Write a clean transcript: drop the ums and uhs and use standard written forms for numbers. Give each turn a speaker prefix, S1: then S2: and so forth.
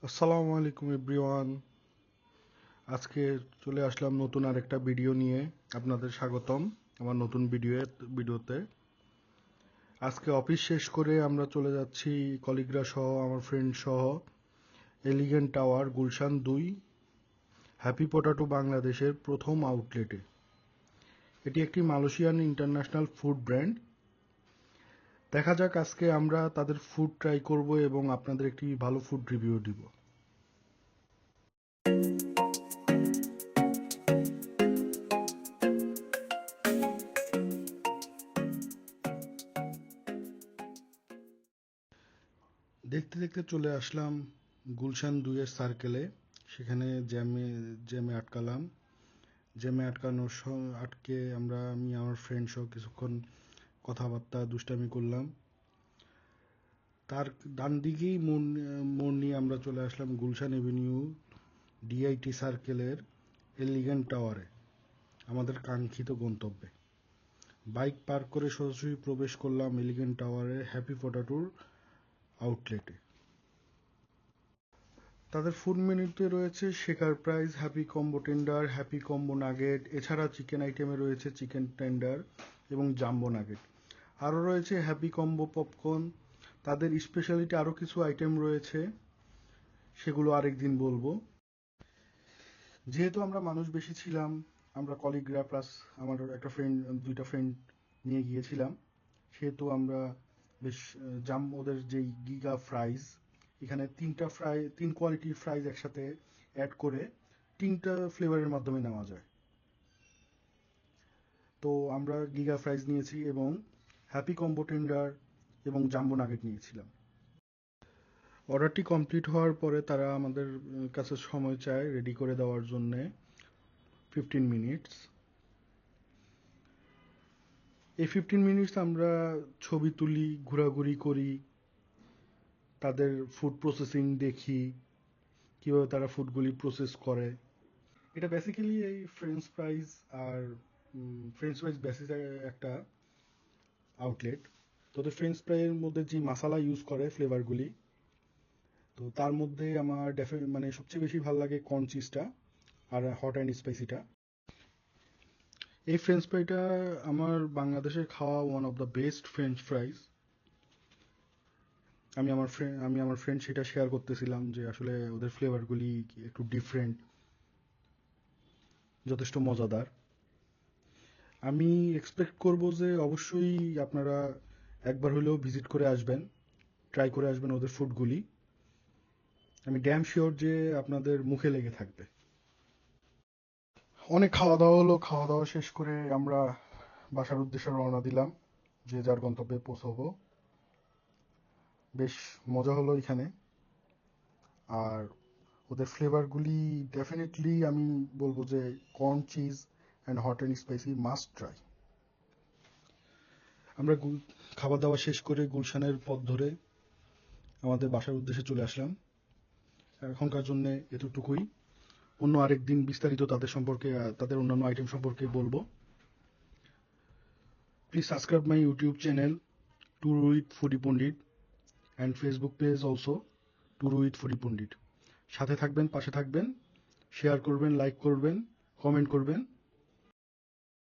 S1: আসসালামু আলাইকুম এভরিওয়ান। আজকে চলে আসলাম নতুন আরেকটা ভিডিও নিয়ে। আপনাদের স্বাগতম আমার নতুন ভিডিওতে। আজকে অফিস শেষ করে আমরা চলে যাচ্ছি কলিগরা সহ আমার ফ্রেন্ড সহ elegant tower Gulshan 2 happy potato বাংলাদেশের প্রথম আউটলেটে। এটি একটি মালয়েশিয়ান ইন্টারন্যাশনাল ফুড ব্র্যান্ড। দেখা যাক আজকে আমরা তাদের ফুড ট্রাই করব এবং আপনাদের একটি ভালো ফুড রিভিউ দিব। দেখতে দেখতে চলে আসলাম গুলশান 2-এর সার্কেলে। সেখানে জ্যামে আটকে আমি আমার ফ্রেন্ড সহ কিছুক্ষণ কথাবার্তা দুষ্টামি করলাম। তার ডান দিকেই মোড় নিয়ে আমরা চলে আসলাম গুলশান এভিনিউ ডিআইটি সার্কেলের এলিগেন্ট টাওয়ারে, আমাদের কাঙ্ক্ষিত গন্তব্যে। বাইক পার্ক করে সরাসরি প্রবেশ করলাম এলিগেন্ট টাওয়ারে হ্যাপি পটাটোর আউটলেটে। তাদের ফুড মেনুতে রয়েছে shaker price, happy combo tender, happy combo nugget, এছাড়া চিকেন আইটেমে রয়েছে চিকেন টেন্ডার এবং জাম্বো নাগেট। আরও রয়েছে হ্যাপি কম্বো পপকর্ন। তাদের স্পেশালিটি আরও কিছু আইটেম রয়েছে, সেগুলো আরেকদিন বলবো। যেহেতু আমরা মানুষ বেশি ছিলাম, আমরা কলিগরা প্লাস আমার একটা ফ্রেন্ড, দুইটা ফ্রেন্ড নিয়ে গিয়েছিলাম, সেহেতু আমরা বেশ ওদের যেই গিগা ফ্রাইজ, এখানে তিন কোয়ালিটির ফ্রাইজ একসাথে অ্যাড করে 3টা ফ্লেভারের মাধ্যমে নেওয়া যায়। তো আমরা গিগা ফ্রাইজ নিয়েছি এবং হ্যাপি কম্বো টেন্ডার এবং জাম্বো নাগেট নিয়েছিলাম। অর্ডারটি কমপ্লিট হওয়ার পরে তারা আমাদের কাছে সময় চায় রেডি করে দেওয়ার জন্যে 15 মিনিটস। এই 15 মিনিটস আমরা ছবি তুলি, ঘোরাঘুরি করি, তাদের ফুড প্রসেসিং দেখি, কিভাবে তারা ফুডগুলি প্রসেস করে। এটা বেসিক্যালি এই ফ্রেঞ্চ ফ্রাইজ বেসিস একটা আউটলেট। তো ফ্রেঞ্চ ফ্রাইয়ের মধ্যে যে মশলা ইউজ করে ফ্লেভারগুলি, তো তার মধ্যে আমার মানে সবচেয়ে বেশি ভালো লাগে কর্ন চিজটা আর হট অ্যান্ড স্পাইসিটা। এই ফ্রেঞ্চ ফ্রাইটা আমার বাংলাদেশে খাওয়া one of the best French ফ্রাইজ। আমি আমার ফ্রেন্ড সেটা শেয়ার করতেছিলাম যে আসলে ওদের ফ্লেভারগুলি একটু ডিফারেন্ট, যথেষ্ট মজাদার। আমি এক্সপেক্ট করব যে অবশ্যই আপনারা একবার হলেও ভিজিট করে আসবেন, ট্রাই করে আসবেন ওদের ফুডগুলি। আমি ড্যাম শিওর যে আপনাদের মুখে লেগে থাকবে। অনেক খাওয়া দাওয়া হলো, খাওয়া দাওয়া শেষ করে আমরা বাসার উদ্দেশ্যে রওনা দিলাম, যে যার গন্তব্যে পৌঁছবো। বেশ মজা হলো এখানে। আর ওদের ফ্লেভারগুলি ডেফিনেটলি আমি বলবো যে corn cheese and hot and spicy must try. আমরা খাওয়া দাওয়া শেষ করে গুলশানের পথ ধরে আমাদের বাসার উদ্দেশ্যে চলে আসলাম। এখনকার জন্য এতটুকুই। অন্য আরেকদিন বিস্তারিত তাদের অন্যান্য আইটেম সম্পর্কে বলবো। Please subscribe my YouTube channel tour with foodie Pandit and Facebook page also tour with foodie Pandit. সাথে থাকবেন, পাশে থাকবেন, শেয়ার করবেন, লাইক করবেন, কমেন্ট করবেন।